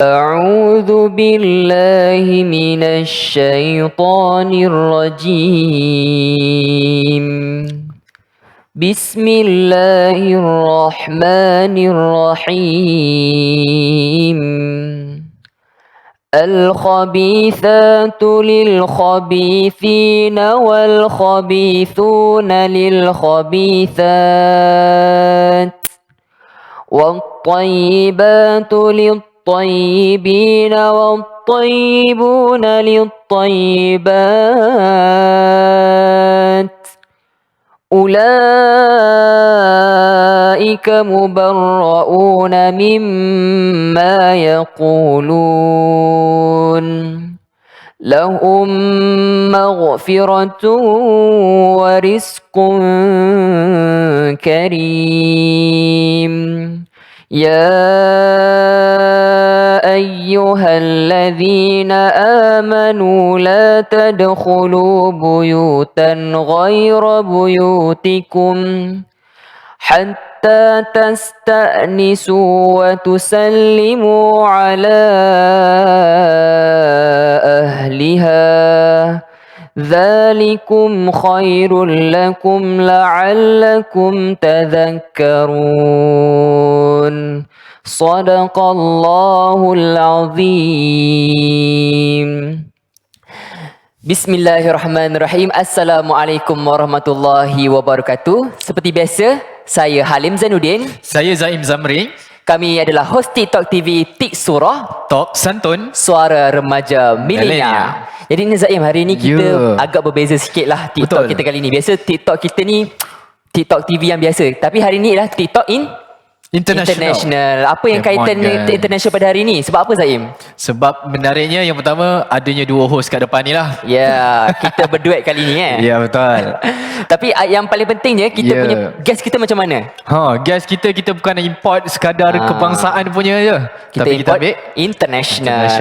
أعوذ بالله من الشيطان الرجيم بسم الله الرحمن الرحيم الخبيثات للخبيثين والخبيثون للخبيثات والطيبات للطيبين والطيبون للطيبات أولئك مبرؤون مما يقولون لهم مغفرة ورزق كريم يا أيها الذين آمنوا لا تدخلوا بيوتا غير بيوتكم حتى تستأنسوا وتسلموا على أهلها ذلكم خير لكم لعلكم تذكرون صدق الله العظيم. Bismillahirrahmanirrahim. Assalamualaikum warahmatullahi wabarakatuh. Seperti biasa, saya Halim Zainuddin. Saya Zaim Zamri. Kami adalah host TickTalk TV Surah, Talk Santun, Suara Remaja Milenial. Jadi ni Zaim, hari ni kita agak berbeza sikit lah TikTok kita kali ni. Biasa TikTok kita ni TikTok TV yang biasa, tapi hari ni adalah TikTok International. Apa yang kaitan international pada hari ni? Sebab apa Zaim? Sebab menariknya yang pertama adanya dua host kat depan ni lah. Ya, kita berduet kali ni Ya, betul. Tapi yang paling pentingnya kita punya guest kita macam mana? Guest kita bukan import sekadar kebangsaan punya je. Tapi kita ambil international.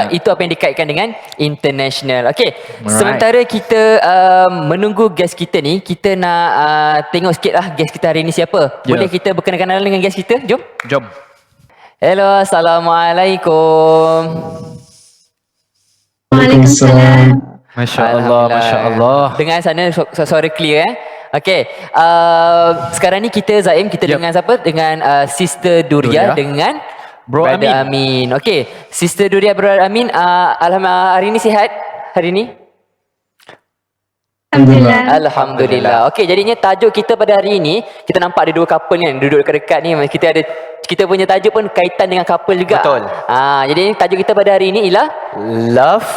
Itu apa yang dikaitkan dengan international. Okey, sementara kita menunggu guest kita ni, kita nak tengok sikit lah guest kita hari ni siapa. Boleh kita berkenalan dengan guest kita? Jom. Hello, Assalamualaikum. Waalaikumsalam. Masya Allah. Dengar sana suara clear Okey, sekarang ni kita Zaim, kita dengan siapa? Dengan Sister Duria dengan Brother Amin. Okey, Sister Duria, Brother Amin, alhamdulillah hari ni sihat? Hari ni? Alhamdulillah. Okey, jadinya tajuk kita pada hari ini, kita nampak ada dua couple ni duduk dekat-dekat ni. Kita punya tajuk pun kaitan dengan couple juga. Betul. Jadi tajuk kita pada hari ini ialah Love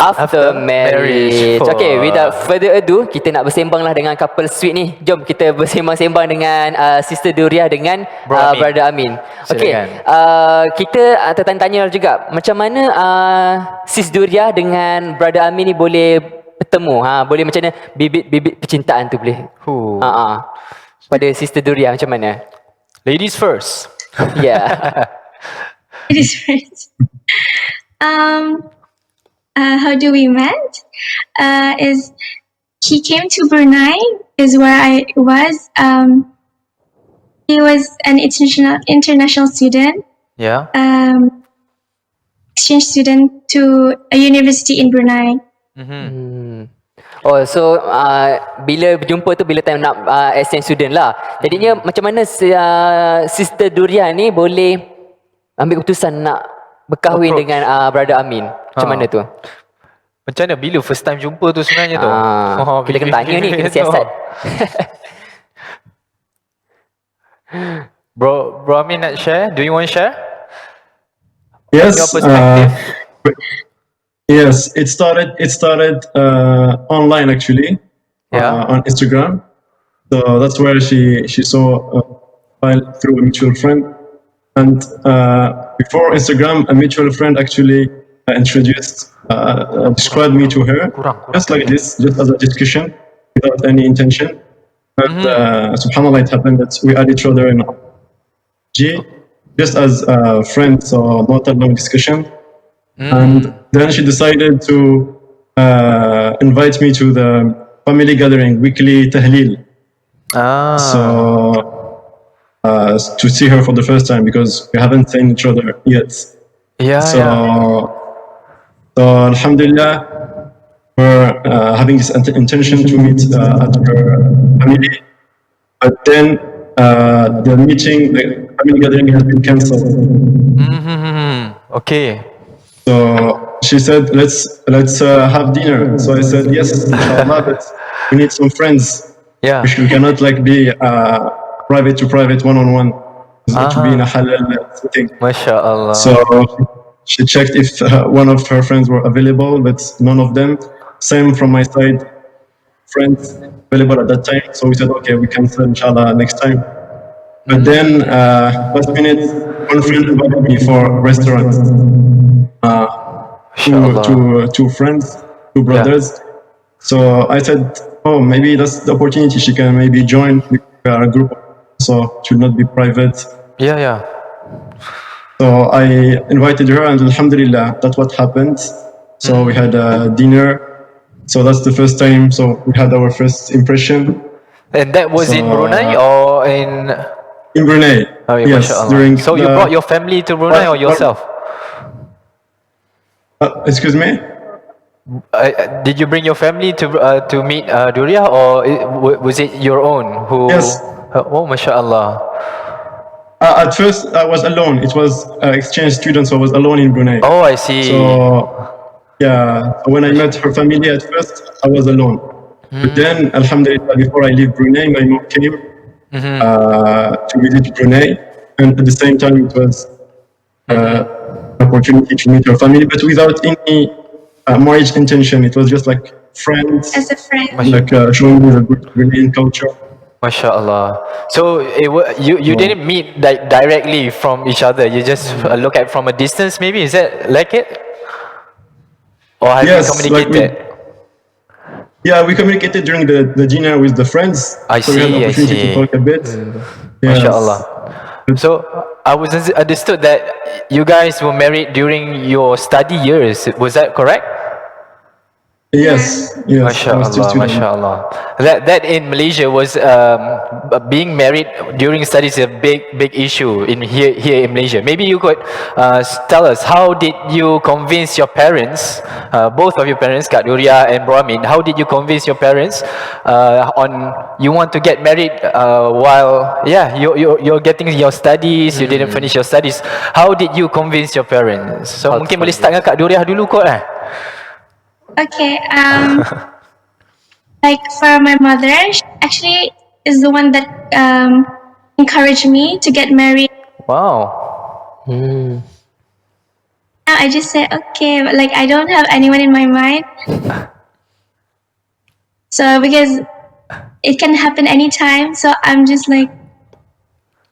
After Marriage. Okay, without further ado, kita nak bersembanglah dengan couple sweet ni. Jom kita bersembang-sembang dengan Sister Duria dengan Brother Amin. Okay, kita tertanya juga, macam mana Sis Duria dengan Brother Amin ni boleh bertemu? Boleh macam mana bibit-bibit percintaan tu boleh? Pada Sister Duria macam mana? Ladies first. Yeah. Ladies first. How do we met? Is he came to Brunei? Is where I was. He was an international student. Yeah. Exchange student to a university in Brunei. Oh, so bila berjumpa tu bila time nak exchange student lah. Jadinya macam mana Sister Duria ni boleh ambil keputusan nak berkahwin dengan Brother Amin? Macam mana tu? Macam mana bila first time jumpa tu sebenarnya tu? Kita kena tanya ni, kena siasat. Bro Amin nak share? Do you want to share? Yes. Your perspective? Yes, it started online actually. On Instagram. So that's where she saw a file through a mutual friend, and before Instagram, a mutual friend actually described me to her, just like this, just as a discussion without any intention. And subhanallah, it happened that we add each other in G, just as friends, so not a long discussion. And then she decided to invite me to the family gathering, weekly tahleel. So to see her for the first time, because we haven't seen each other yet. So, so Alhamdulillah, we're having this intention to meet at her family, but then the meeting, the family gathering has been cancelled. Okay. So she said, let's have dinner. So I said, yes, inshallah, but we need some friends. Yeah. We cannot like be private to private, one-on-one. It's got to be in a halal setting. MashaAllah. So she checked if one of her friends were available, but none of them. Same from my side, friends available at that time. So we said, okay, we cancel inshallah next time. But then last minute, one friend invited me for a restaurant. Two friends, two brothers. So I said, oh, maybe that's the opportunity. She can maybe join a group, so it should not be private. Yeah. So I invited her, and Alhamdulillah, that's what happened. So we had a dinner. So that's the first time. So we had our first impression. And that was in So, Brunei or in... In Brunei. Oh, yeah, Yes. MashaAllah. So you brought your family to Brunei or yourself? Excuse me? Did you bring your family to meet Duria, or was it your own? Yes. Oh, MashaAllah. At first, I was alone. It was exchange student, so I was alone in Brunei. Oh, I see. So, yeah, when I met her family at first, I was alone. But then, Alhamdulillah, before I leave Brunei, my mom came to visit Brunei. And at the same time, it was an opportunity to meet her family, but without any marriage intention. It was just like friends, As a friend. like showing me the good Bruneian culture. MashaAllah. So you didn't meet like directly from each other. You just look at from a distance, maybe. Is that like it? Or have you communicated? Yeah, we communicated during the dinner with the friends. So we had the opportunity to talk a bit. Yes. MashaAllah. So I was understood that you guys were married during your study years. Was that correct? Yes. MashaAllah, MashaAllah. That in Malaysia was being married during studies is a big issue in here in Malaysia. Maybe you could tell us, how did you convince your parents, both of your parents, Kak Duria and Bro Amin, how did you convince your parents on you want to get married while you're getting your studies, you didn't finish your studies. How did you convince your parents? So mungkin boleh start dengan Kak Duria dulu kot eh. Okay, like for my mother, she actually is the one that encouraged me to get married. Wow. Now I just say okay, but like I don't have anyone in my mind. So because it can happen anytime, so I'm just like,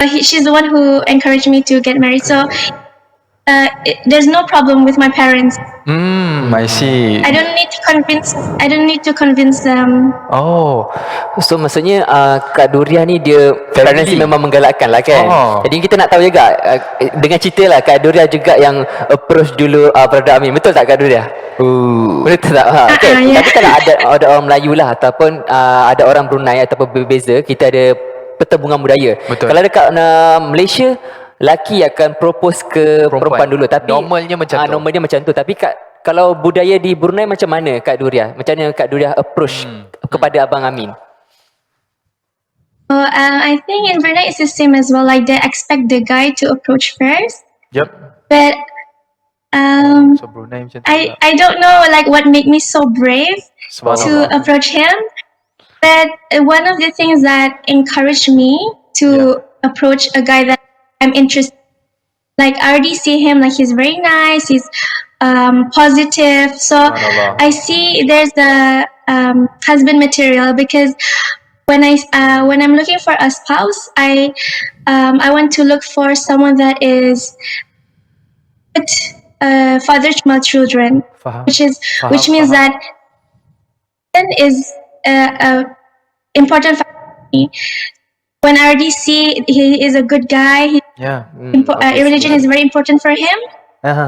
she's the one who encouraged me to get married. So there's no problem with my parents. I see. I don't need to convince them. Oh, so maksudnya Kak Duria ni dia parents ni memang menggalakkan lah kan. Jadi kita nak tahu juga dengan cerita lah Kak Duria juga yang approach dulu Brother Amin. Betul tak Kak Duria? Betul tak? Okay. Yeah. Tapi kalau ada orang Melayu lah ataupun ada orang Brunei ataupun berbeza, kita ada pertembungan budaya. Betul. Kalau dekat Malaysia, laki akan propose ke perempuan dulu, tapi normalnya macam tu. Normalnya macam tu. Tapi kalau budaya di Brunei macam mana Kak Duria? Macam mana Kak Duria approach kepada Abang Amin? I think in Brunei it's the same as well. Like they expect the guy to approach first. Yep. But So Brunei macam tu. I don't know like what made me so brave to approach him. But one of the things that encouraged me to approach a guy that I'm interested in, like I already see him, like he's very nice, he's positive. So I see there's a husband material, because when I'm looking for a spouse, I want to look for someone that is father to my children, which means that is important for me. When I already see he is a good guy, religion is very important for him.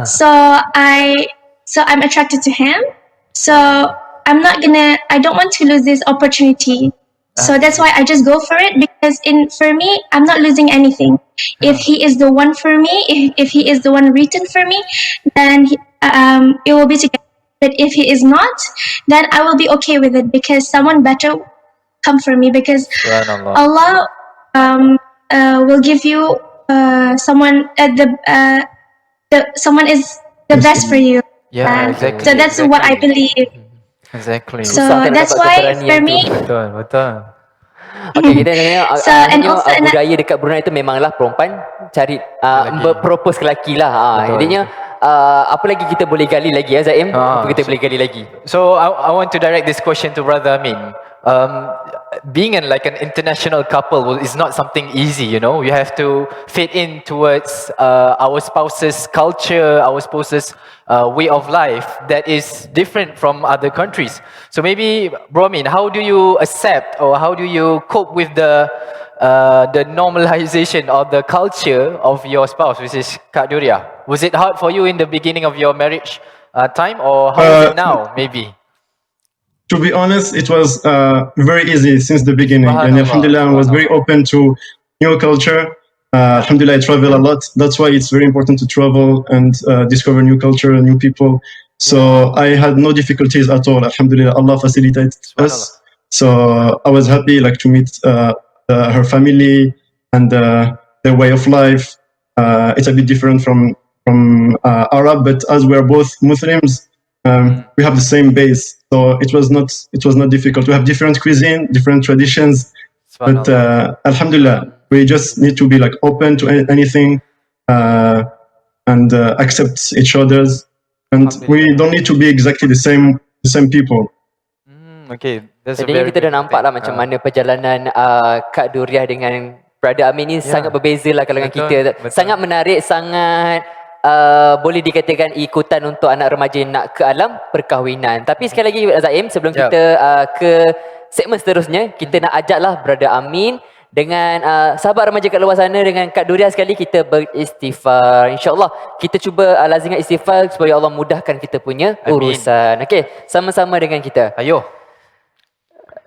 So I'm attracted to him. So I don't want to lose this opportunity So that's why I just go for it, because for me, I'm not losing anything. If he is the one for me, if he is the one written for me, then it will be together. But if he is not, then I will be okay with it, because someone better come for me, because Subhanallah. Allah will give you someone someone is the best for you. Yeah, exactly. So that's what I Exactly. believe. Exactly. So Susah nak that's dapat why keberanian for tu. me, Betul, betul. Okey, kita tengok so and maksudnya also budaya dekat Brunei tu memanglah perempuan cari Lelaki. berpropose ke lelaki lah. Betul. Jadinya apa lagi kita boleh gali lagi ya Zaim? Apa kita boleh gali lagi? So I want to direct this question to Brother Amin. Being like an international couple is not something easy, you know. You have to fit in towards our spouse's culture, our spouse's way of life that is different from other countries. So maybe, Bro Amin, how do you accept or how do you cope with the normalization of the culture of your spouse, which is Kak Duria? Was it hard for you in the beginning of your marriage time, or how is it now, maybe? To be honest, it was very easy since the beginning. And Subhanallah, Alhamdulillah, I was very open to new culture. Alhamdulillah, I travel a lot. That's why it's very important to travel and discover new culture and new people. So I had no difficulties at all. Alhamdulillah, Allah facilitated us. So I was happy like to meet her family and their way of life. It's a bit different from Arab, but as we're both Muslims, we have the same base, so it was not difficult. We have different cuisine, different traditions, but Alhamdulillah, we just need to be like open to anything and accept each other's, and we don't need to be exactly the same people. Okay, that's a Jadinya very kita dah beautiful nampak thing. lah macam mana perjalanan Kak Duriah dengan Brother Amin ni sangat berbeza lah kalau dengan Betul, kita. betul. Sangat menarik, sangat boleh dikatakan ikutan untuk anak remaja yang nak ke alam perkahwinan. Tapi sekali lagi Zaim, sebelum kita ke segmen seterusnya, kita nak ajaklah Brother Amin dengan sahabat remaja kat luar sana, dengan Kak Duriah sekali kita beristighfar. InsyaAllah kita cuba lazimkan istighfar supaya Allah mudahkan kita punya urusan. Okey, sama-sama dengan kita. Ayo.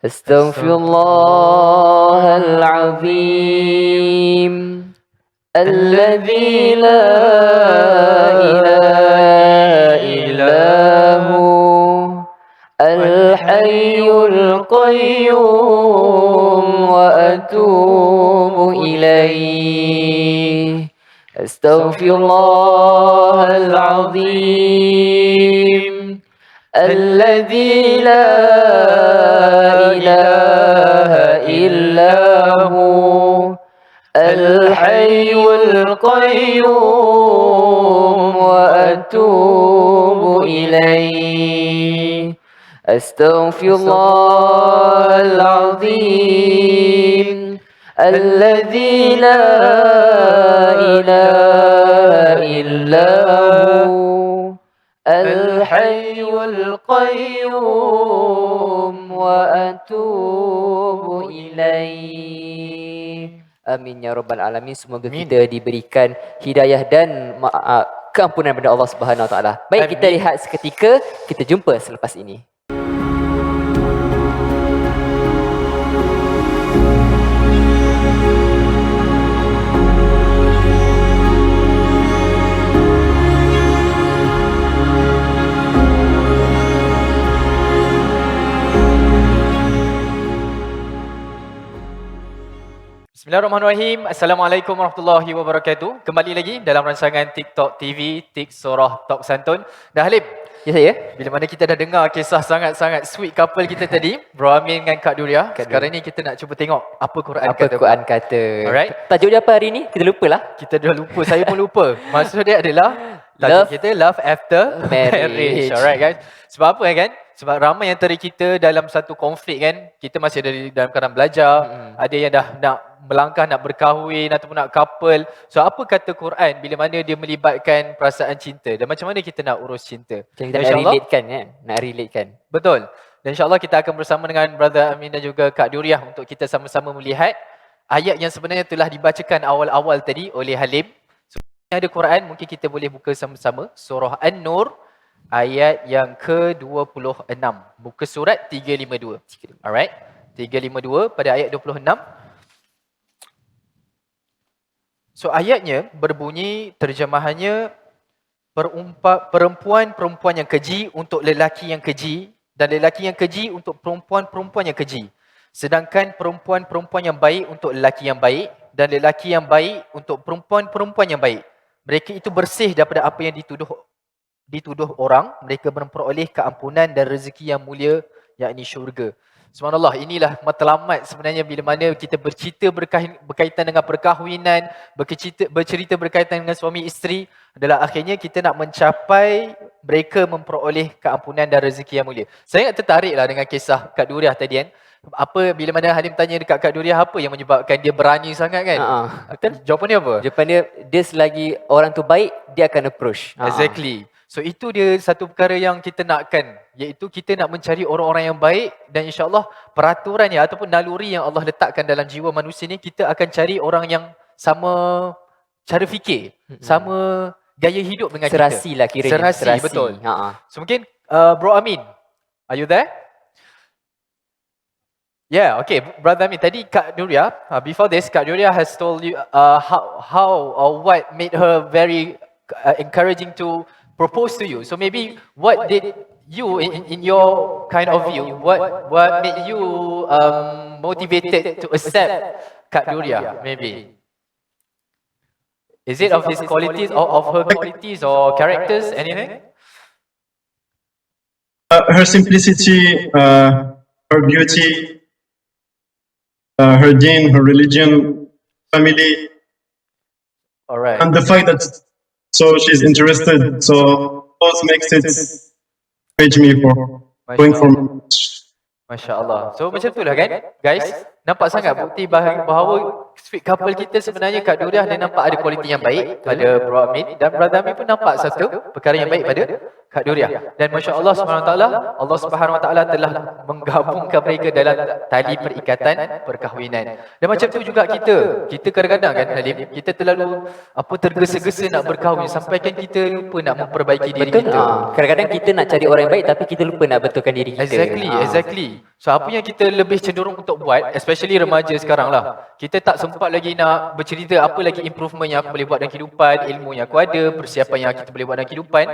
أستغفر الله العظيم الذي لا إله إلا هو الحي القيوم وأتوب إليه أستغفر الله العظيم الذي لا إله إلا هو الحي القيوم وأتوب إليه أستغفر الله العظيم الذي لا إله إلا هو الحي القيوم وأتوب إليه. Amin ya rabbal alamin. Semoga kita diberikan hidayah dan keampunan daripada Allah Subhanahu wa taala. Baik, kita lihat seketika, kita jumpa selepas ini. Bismillahirrahmanirrahim. Assalamualaikum warahmatullahi wabarakatuh. Kembali lagi dalam rancangan TickTalk TV, Tik Surah Talk Santun. Dah Halim, Ya saya. bila mana kita dah dengar kisah sangat-sangat sweet couple kita tadi, Bro Amin dengan Kak Duria, sekarang ni kita nak cuba tengok apa Quran Apa kata. Quran kata. Alright. Tajuk dia apa hari ni? Kita lupalah. Kita dah lupa, saya pun lupa. Maksud dia adalah tajuk kita Love After Marriage. Alright guys. Sebab apa kan? Sebab ramai antara kita dalam satu konflik kan, kita masih ada dalam keadaan belajar, ada yang dah nak melangkah, nak berkahwin ataupun nak couple. So apa kata Quran bila mana dia melibatkan perasaan cinta dan macam mana kita nak urus cinta? Macam kita nak relate kan, nak relate kan. Betul. Dan insyaAllah kita akan bersama dengan Brother Amin dan juga Kak Duriah untuk kita sama-sama melihat ayat yang sebenarnya telah dibacakan awal-awal tadi oleh Halim. So, ada Quran, mungkin kita boleh buka sama-sama. Surah An-Nur ayat yang ke-26. Muka surat 352. Alright. 352 pada ayat 26. So ayatnya berbunyi, terjemahannya, perempuan-perempuan yang keji untuk lelaki yang keji dan lelaki yang keji untuk perempuan-perempuan yang keji. Sedangkan perempuan-perempuan yang baik untuk lelaki yang baik dan lelaki yang baik untuk perempuan-perempuan yang baik. Mereka itu bersih daripada apa yang dituduh orang, mereka memperoleh keampunan dan rezeki yang mulia, yakni syurga. Subhanallah, inilah matlamat sebenarnya bila mana kita bercerita berkaitan dengan perkahwinan, bercerita berkaitan dengan suami isteri, adalah akhirnya kita nak mencapai mereka memperoleh keampunan dan rezeki yang mulia. Saya ingat tertariklah dengan kisah Kak Duriah tadi kan. Apa bila mana Halim tanya dekat Kak Duriah apa yang menyebabkan dia berani sangat kan? Betul. Jawapan dia apa? Jawapan dia selagi orang tu baik, dia akan approach. Exactly. So itu dia satu perkara yang kita nakkan, iaitu kita nak mencari orang-orang yang baik, dan insya-Allah peraturannya ataupun naluri yang Allah letakkan dalam jiwa manusia ni, kita akan cari orang yang sama cara fikir, sama gaya hidup dengan Serasi kita. lah kiranya. Serasi, betul. So mungkin Bro Amin, are you there? Yeah, okay. Brother Amin, tadi Kak Nuria, before this, Kak Nuria has told you how or what made her very encouraging to propose to you. So maybe what did you, in your kind of view, what made you motivated to accept Kak Nuria, maybe? Is it of his qualities or of her qualities or characters, anything? Her simplicity, her beauty, her deen, her religion, family, All right. and the fact that she's interested. So both makes it encourage me for going for marriage. Masya Allah. So macam itulah kan guys. Nampak sangat bukti bahawa sweet couple kita sebenarnya Kak Duriah dia nampak ada kualiti yang baik pada Bro Amin, dan Brother Amin pun nampak satu perkara yang baik pada Kak Duriah. Dan Masya Allah SWT, Allah SWT telah menggabungkan mereka dalam tali perikatan perkahwinan. Dan macam tu juga kita kadang-kadang kan Halim, kita terlalu tergesa-gesa nak berkahwin sampai kan kita lupa nak memperbaiki diri kita. Kadang-kadang kita nak cari orang yang baik tapi kita lupa nak betulkan diri kita. Exactly. So apa yang kita lebih cenderung untuk buat, especially remaja sekarang lah, kita tak sempat lagi nak bercerita apa lagi improvement yang aku boleh buat dalam kehidupan, ilmu yang aku ada, persiapan yang kita boleh buat dalam kehidupan.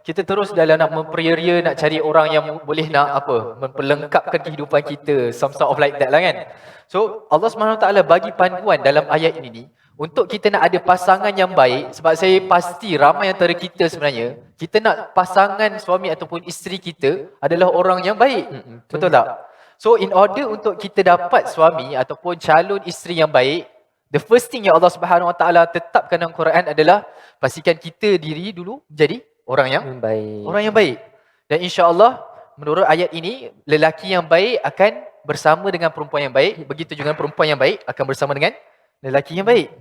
Kita terus dalam nak memperia-ria, nak cari orang yang boleh nak memperlengkapkan kehidupan kita, some sort of like that lah kan. So Allah SWT bagi panduan dalam ayat ini ni untuk kita nak ada pasangan yang baik, sebab saya pasti ramai antara kita sebenarnya, kita nak pasangan suami ataupun isteri kita adalah orang yang baik. Betul tak? So in order untuk kita dapat suami ataupun calon isteri yang baik, the first thing yang Allah Subhanahu Wa Taala tetapkan dalam Quran adalah pastikan kita diri dulu jadi orang yang baik. Orang yang baik. Dan insya-Allah menurut ayat ini, lelaki yang baik akan bersama dengan perempuan yang baik, begitu juga perempuan yang baik akan bersama dengan lelaki yang baik.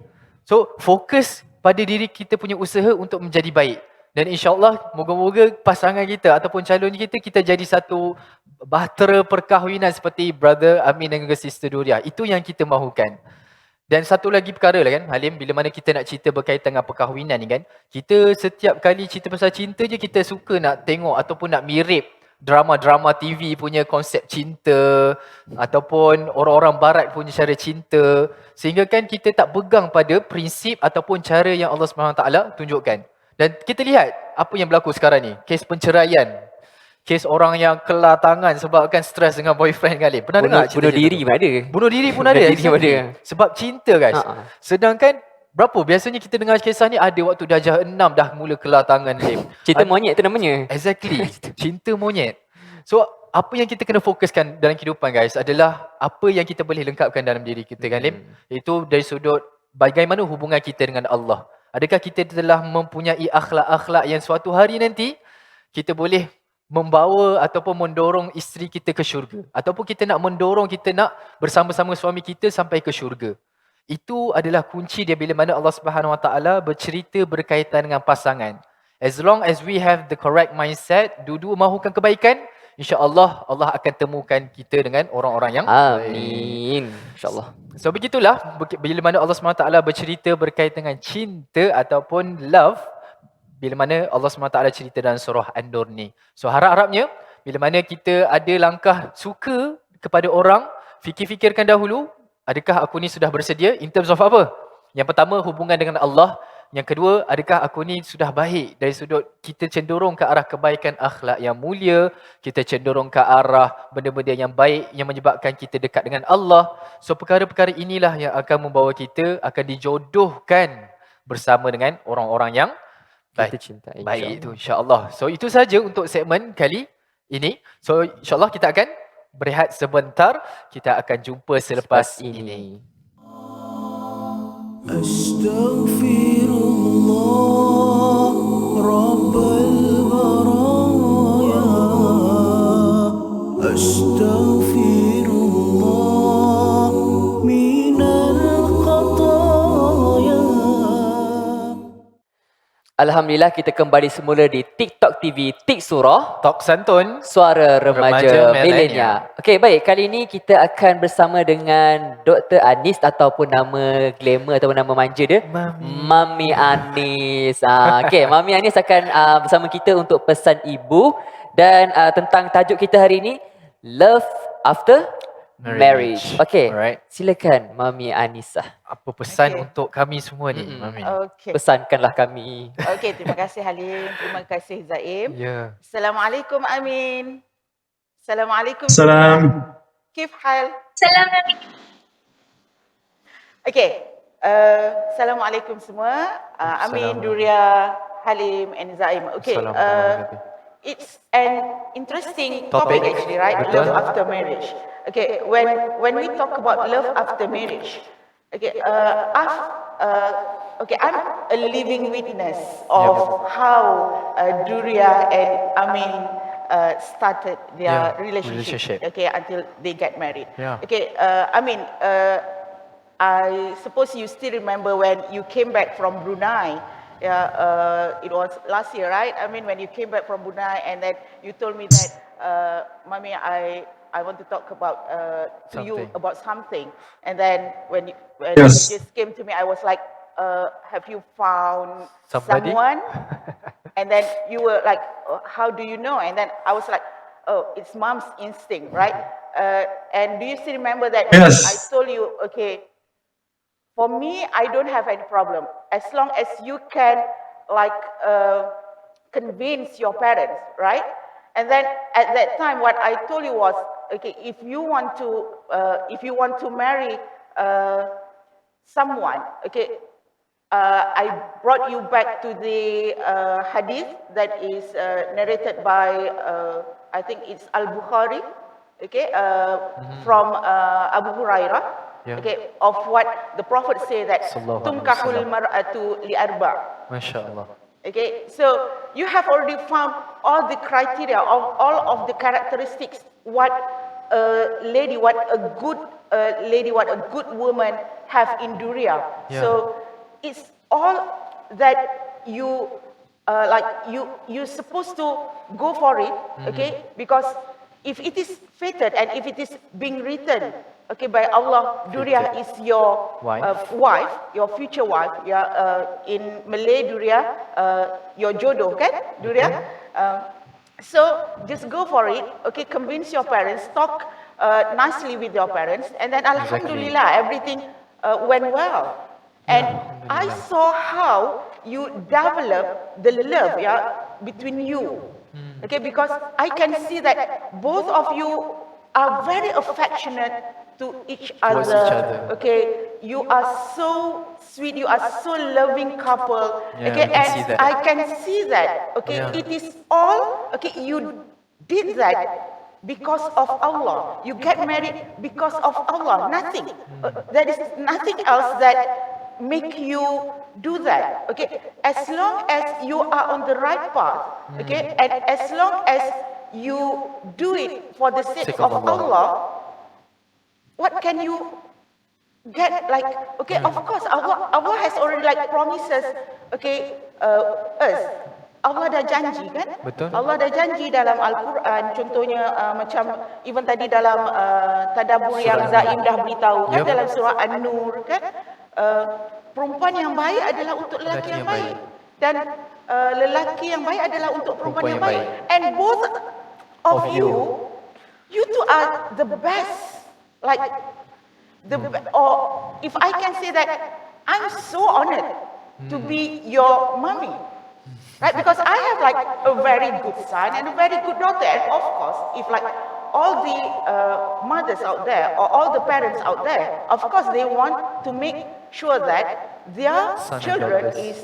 So fokus pada diri kita punya usaha untuk menjadi baik. Dan insya-Allah moga-moga pasangan kita ataupun calon kita jadi satu bahtera perkahwinan seperti Brother Amin dan juga Sister Duriah. Itu yang kita mahukan. Dan satu lagi perkara lah kan Halim, bila mana kita nak cerita berkaitan dengan perkahwinan ni kan, kita setiap kali cerita pasal cinta je kita suka nak tengok ataupun nak mirip drama-drama TV punya konsep cinta ataupun orang-orang barat punya cara cinta, sehingga kan kita tak pegang pada prinsip ataupun cara yang Allah SWT tunjukkan. Dan kita lihat apa yang berlaku sekarang ni, kes penceraian, kes orang yang kelar tangan sebabkan stres dengan boyfriend kali. Pernah dengar bunuh diri pun ada. Bunuh diri pun ada. Sebab cinta guys. Sedangkan berapa biasanya kita dengar kisah ni, ada waktu darjah 6 dah mula kelar tangan Lim. Cinta monyet tu namanya. Exactly. Cinta monyet. So apa yang kita kena fokuskan dalam kehidupan guys adalah apa yang kita boleh lengkapkan dalam diri kita kan Lim. Itu dari sudut bagaimana hubungan kita dengan Allah. Adakah kita telah mempunyai akhlak-akhlak yang suatu hari nanti kita boleh membawa ataupun mendorong isteri kita ke syurga, ataupun kita nak mendorong kita nak bersama-sama suami kita sampai ke syurga. Itu adalah kunci dia bila mana Allah Subhanahu Wa Taala bercerita berkaitan dengan pasangan. As long as we have the correct mindset, dua-dua mahukan kebaikan, insya-Allah Allah akan temukan kita dengan orang-orang yang amin, insya-Allah. So begitulah bila mana Allah SWT bercerita berkaitan dengan cinta ataupun love, bila mana Allah SWT cerita dalam surah An-Nur ni. So harap-harapnya bila mana kita ada langkah suka kepada orang, fikir-fikirkan dahulu, adakah aku ni sudah bersedia in terms of apa? Yang pertama, hubungan dengan Allah. Yang kedua, adakah aku ni sudah baik dari sudut kita cenderung ke arah kebaikan akhlak yang mulia, kita cenderung ke arah benda-benda yang baik yang menyebabkan kita dekat dengan Allah. So perkara-perkara inilah yang akan membawa kita akan dijodohkan bersama dengan orang-orang yang Kita baik. cintai. Baik itu insya-Allah. So itu saja untuk segmen kali ini. So insya-Allah kita akan berehat sebentar. Kita akan jumpa selepas ini. أستغفر الله رب البرايا أستغفر الله من الخطايا. Alhamdulillah kita kembali semula di TickTalk TV Surah, Talk santun. suara remaja Remaja milenial. Okey, baik. Kali ini kita akan bersama dengan Dr. Anis ataupun nama glamour ataupun nama manja dia, Mami Anis. Okey, Mami Anis akan bersama kita untuk pesan ibu dan tentang tajuk kita hari ini, Love After Marriage. Okey, Alright. silakan Mami Anisah. Apa pesan Okey. untuk kami semua ni, Mami? Okey. Pesankanlah kami. Okey, terima kasih Halim. Terima kasih Zaim. Ya. Assalamualaikum Amin. Assalamualaikum. Salam. Kif hal? Salam Nabi. Okey. Assalamualaikum semua. Amin, Duria, Halim and Zaim. Okey. Assalamualaikum. It's an interesting Topic. topic actually, right? Betul. Love after marriage. Okay, when we talk about love after marriage, okay, I'm a living witness of how Duria and Amin started their Yeah, relationship. relationship. Okay, until they get married. Yeah. Okay, Amin, I suppose you still remember when you came back from Brunei. Yeah, it was last year, right? I mean, when you came back from Brunei and then you told me that, Mami, I want to talk about to you Something. about something. And then when you Yes. just came to me, I was like, have you found Somebody? someone? And then you were like, how do you know? And then I was like, oh, it's mom's instinct, right? And do you still remember that Yes. I told you, okay, for me, I don't have any problem as long as you can like convince your parents, right? And then at that time, what I told you was, okay, if you want to marry someone, okay, I brought you back to the hadith that is narrated by I think it's Al-Bukhari, okay, from Abu Hurairah. Yeah. Okay, of what the Prophet said that Sallallahu alaihi tunkahul wasallam. mar'atu li arba. Masya Allah. Okay, so you have already found all the criteria of all of the characteristics what a lady, what a good lady, what a good woman have in Duria. Yeah. So it's all that you you're supposed to go for it, okay? Because if it is fated and if it is being written, okay, by Allah, Duria is your Wife. your future wife. Yeah, in Malay, Duria, your jodoh, kan? Duria. So just go for it. Okay, convince your parents. Talk nicely with your parents, and then Alhamdulillah, everything went well. And I saw how you develop the love, yeah, between you. Okay, because I can see that both of you are very affectionate to each Towards other. each other. Okay, you are so sweet, you are so loving couple. Yeah, okay, I can and see that. I can see that. Okay, Yeah. it is all, okay, you did that because of Allah. You get married because of Allah, nothing. There is nothing else that make you do that. Okay, as long as you are on the right path, okay, and as long as you do it for the sake of Allah, what can you get? Like, okay, of course, Allah has already like promises, okay, us. Allah dah janji kan? Betul. Allah dah janji dalam Al-Quran, contohnya macam even tadi dalam tadabbur yang Zaim dah beritahu kan, Yep. dalam surah An-Nur kan, perempuan yang baik adalah untuk lelaki yang baik, dan lelaki yang baik adalah untuk perempuan yang baik. And both of you two are the best, like or if I can say that I'm so honored to be your mommy. Right? Because I have like a very good son and a very good daughter. And of course, if like all the mothers out there or all the parents out there, of course they want to make sure that their children is,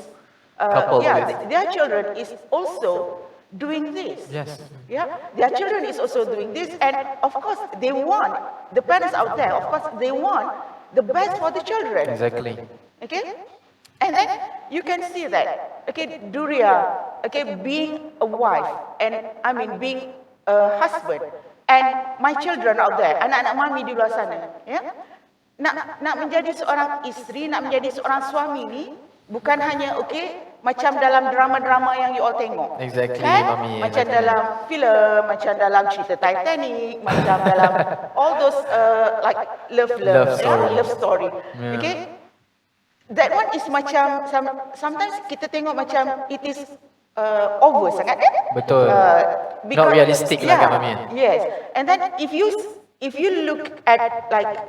their children is also doing this. Yes. Yeah, their children is also doing this, and of course they want, the parents out there, of course they want the best for the children. Exactly. Okay, and then you can see that, okay, Duria, okay, being a wife, and I mean being a husband, and my children out there, anak-anak mami di luar sana, ya, nak menjadi seorang isteri, nak menjadi seorang suami ni bukan hanya okay macam dalam drama-drama yang you all tengok. Exactly, kan? Mami. Macam Exactly. dalam filem, macam dalam cerita Titanic, macam dalam all those like love story. Yeah. Okay? That one is macam sometimes kita tengok macam it is over sangat kan? Betul. Because, Not realistic lah kan, Mami. Yes. And then if you look at like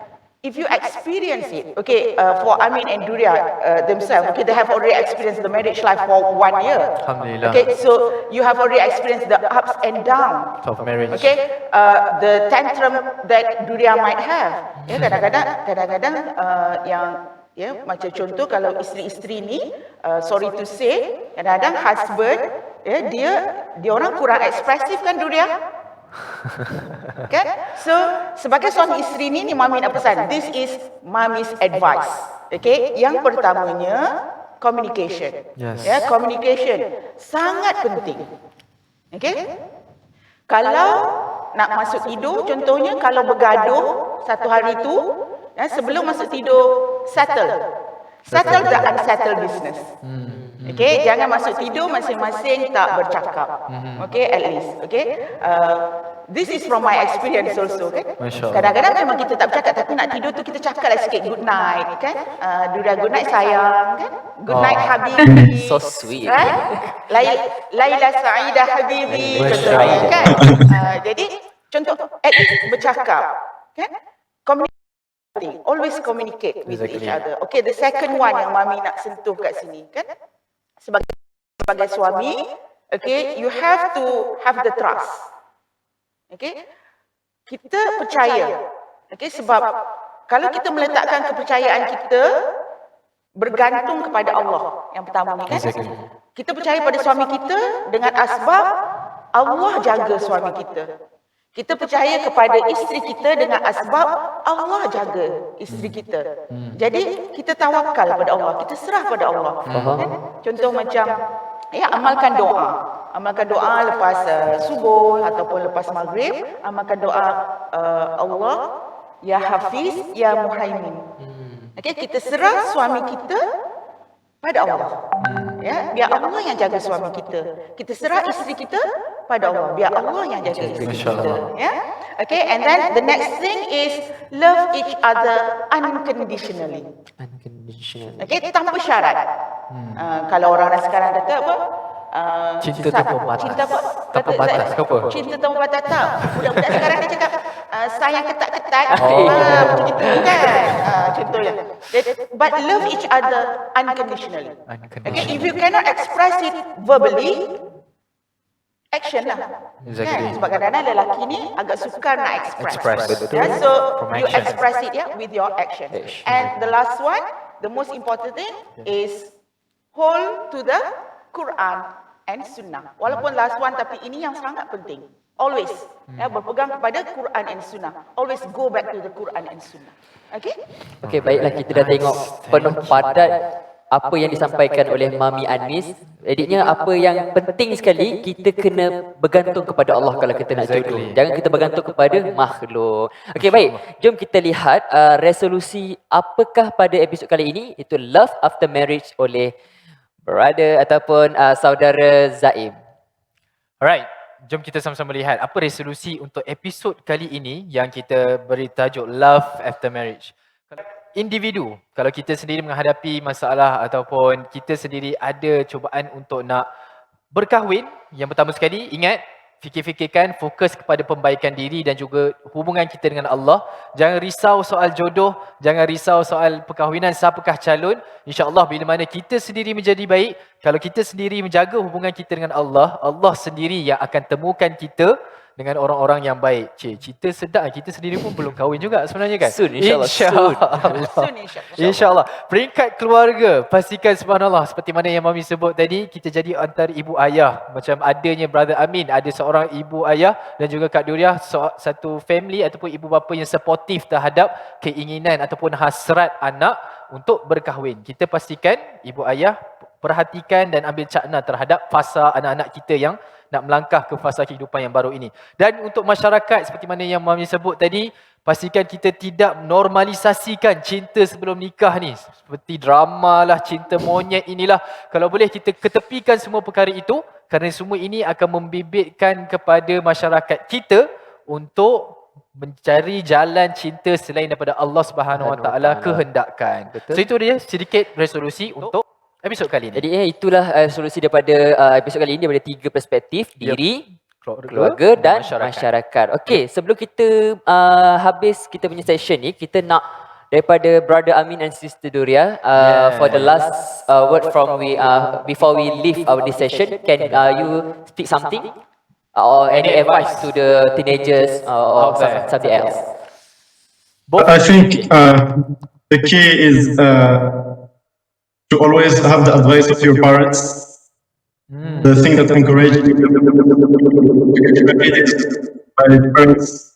if you experience it, okay, for Amin and Duria themselves, okay, they have already experienced the marriage life for 1 year. Alhamdulillah. Okay, so you have already experienced the ups and downs Of marriage. Okay, the tantrum that Duria might have. Ya, kadang-kadang yang macam contoh kalau isteri-isteri ni, sorry to say, kadang-kadang husband, dia orang kurang ekspresif kan Duria? Kan? So sebagai suami isteri ni Mami nak pesan, this is Mami's advice. Okay, yang pertamanya communication. Yes. Ya, communication sangat penting. Okay, kalau nak masuk tidur, contohnya kalau bergaduh satu hari tu, sebelum masuk tidur settle the unsettled business. Okay, jangan masuk tidur masing-masing tak bercakap. Okay, at least. Okay, this is from my experience also. Okay, kadang-kadang memang kita tak bercakap, tapi nak tidur tu kita cakap lah sikit good night, kan? Duria good night sayang, kan? Good night habibi. So sweet. Right? Laila Sa'idah habibi, contohnya, kan? Jadi contoh at least bercakap, kan? Always communicate with each other. Okay, the second one yang Mami nak sentuh kat sini, kan? Sebagai suami, okay, you have to have the trust. Okay, kita percaya. Okay, sebab kalau kita meletakkan kepercayaan kita bergantung kepada Allah. Yang pertama ni, kan? Kita percaya pada suami kita dengan asbab Allah jaga suami kita. Kita percaya kepada isteri kita dengan asbab Allah jaga isteri kita. Jadi kita tawakal pada Allah, kita serah pada Allah. Kan? Contoh macam amalkan doa. Amalkan doa lepas subuh ataupun lepas maghrib, amalkan doa Allah ya Hafiz ya Muhaimin. Okay, kita serah suami kita pada Allah. Ya, biar Allah yang jaga suami kita. Kita serah isteri kita pada Allah. Biar Allah yang jaga isteri kita. Ya. Okay, and then the next thing is love each other unconditionally. Okay, tanpa syarat. Kalau orang sekarang kata apa? Cinta tanpa batas. Cinta apa? Tanpa batas ke apa? Cinta tanpa batas tak. Budak-budak sekarang dia cakap sayang ketat-ketat. Begitu kan. Contohnya. But love each other unconditionally. Okay, if you cannot express it verbally, action lah. Kan? Sebab kadang-kadang lelaki ni agak sukar nak express. Yeah, so you express it with your action. And the last one, the most important thing is hold to the Quran and Sunnah. Walaupun last one, tapi ini yang sangat penting. Always berpegang kepada Quran and Sunnah. Always go back to the Quran and Sunnah. Okay? Okay, baiklah, kita dah tengok penuh padat apa yang disampaikan oleh Mami Anis. Editnya apa yang penting sekali, kita kena bergantung kepada Allah kalau kita nak jodoh. Jangan kita bergantung kepada makhluk. Okey, baik. Jom kita lihat resolusi apakah pada episod kali ini. Itu Love After Marriage oleh brother ataupun saudara Zaim. Alright, jom kita sama-sama lihat apa resolusi untuk episod kali ini yang kita beri tajuk Love After Marriage. Individu, kalau kita sendiri menghadapi masalah ataupun kita sendiri ada cubaan untuk nak berkahwin, yang pertama sekali ingat fikir-fikirkan, fokus kepada pembaikan diri dan juga hubungan kita dengan Allah. Jangan risau soal jodoh, jangan risau soal perkahwinan, siapakah calon. InsyaAllah bila mana kita sendiri menjadi baik, kalau kita sendiri menjaga hubungan kita dengan Allah, Allah sendiri yang akan temukan kita dengan orang-orang yang baik. Cerita sedap, kita sendiri pun belum kahwin juga sebenarnya kan? Soon, insyaAllah. Soon, insyaAllah. InsyaAllah. Peringkat keluarga, pastikan subhanallah seperti mana yang Mami sebut tadi, kita jadi antara ibu ayah. Macam adanya Brother Amin, ada seorang ibu ayah dan juga Kak Duriah, satu family ataupun ibu bapa yang supportive terhadap keinginan ataupun hasrat anak untuk berkahwin. Kita pastikan ibu ayah perhatikan dan ambil cakna terhadap fasa anak-anak kita yang nak melangkah ke fasa kehidupan yang baru ini. Dan untuk masyarakat seperti mana yang Mami sebut tadi, pastikan kita tidak normalisasikan cinta sebelum nikah ni. Seperti drama lah, cinta monyet inilah. Kalau boleh kita ketepikan semua perkara itu, kerana semua ini akan membibitkan kepada masyarakat kita untuk mencari jalan cinta selain daripada Allah Subhanahu Wa Taala kehendakkan. Betul. So itu dia sedikit resolusi untuk episod kali ini. Jadi itulah solusi daripada episod kali ini daripada 3 perspektif, diri, keluarga dan masyarakat. Okey, sebelum kita habis kita punya session ni, kita nak daripada Brother Amin and Sister Duria for the last word from we before we leave our this session, can you speak something or any advice to the teenagers or something else? I think the key is to always have the advice of your parents. The thing that encourages you to get married by parents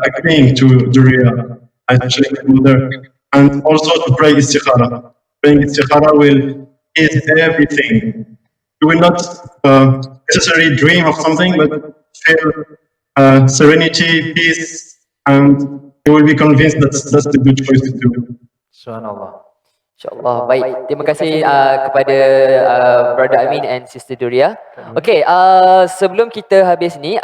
agreeing to the real, especially my mother, and also to pray istikhara. Praying istikhara will ease everything. You will not necessarily dream of something, but feel serenity, peace, and you will be convinced that that's the good choice to do. Subhanallah. InsyaAllah. Baik, terima kasih kepada Brother Amin and Sister Duria. Okey, sebelum kita habis ni,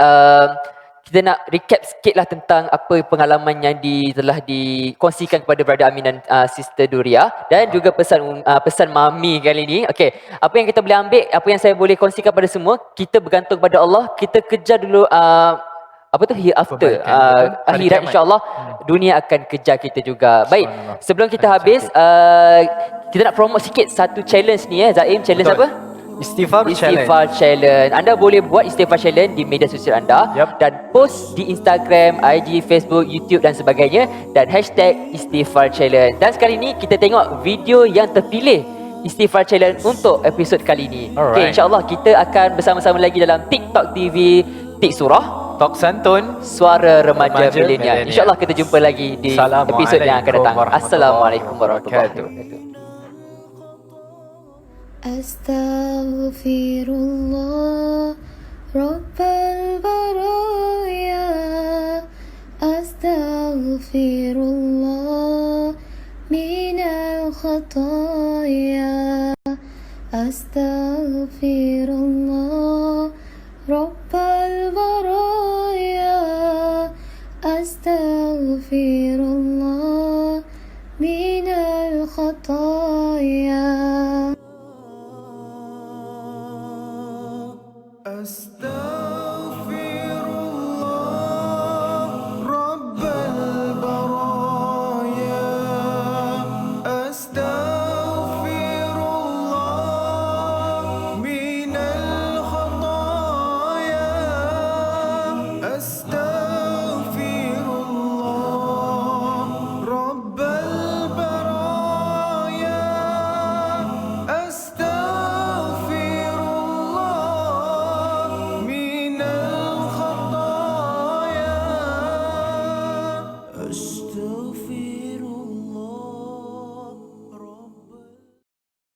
kita nak recap sikit lah tentang apa pengalaman yang telah dikongsikan kepada Brother Amin dan Sister Duria, dan juga pesan Mami kali ni. Okey, apa yang kita boleh ambil, apa yang saya boleh kongsikan pada semua, kita bergantung pada Allah, kita kejar dulu apa tu hereafter, akhirat, insyaAllah dunia akan kejar kita juga. Baik, sebelum kita habis, kita nak promote sikit satu challenge ni Zaim. Challenge apa? Istighfar challenge. Anda boleh buat istighfar challenge di media sosial anda, dan post di Instagram, IG, Facebook, YouTube dan sebagainya, dan hashtag istighfar challenge. Dan sekali ni kita tengok video yang terpilih istighfar challenge untuk episod kali ni. Okay, insyaAllah kita akan bersama-sama lagi dalam TickTalk TV, Tik Surah, Talk Santun, Suara Remaja Milenial. InsyaAllah kita jumpa lagi di episod yang akan datang. Assalamualaikum warahmatullahi wabarakatuh. Astaghfirullah Rabbal baraya, Astaghfirullah minal khataya, Astaghfirullah Rabbal baraya, Astaghfirullah minal khataya.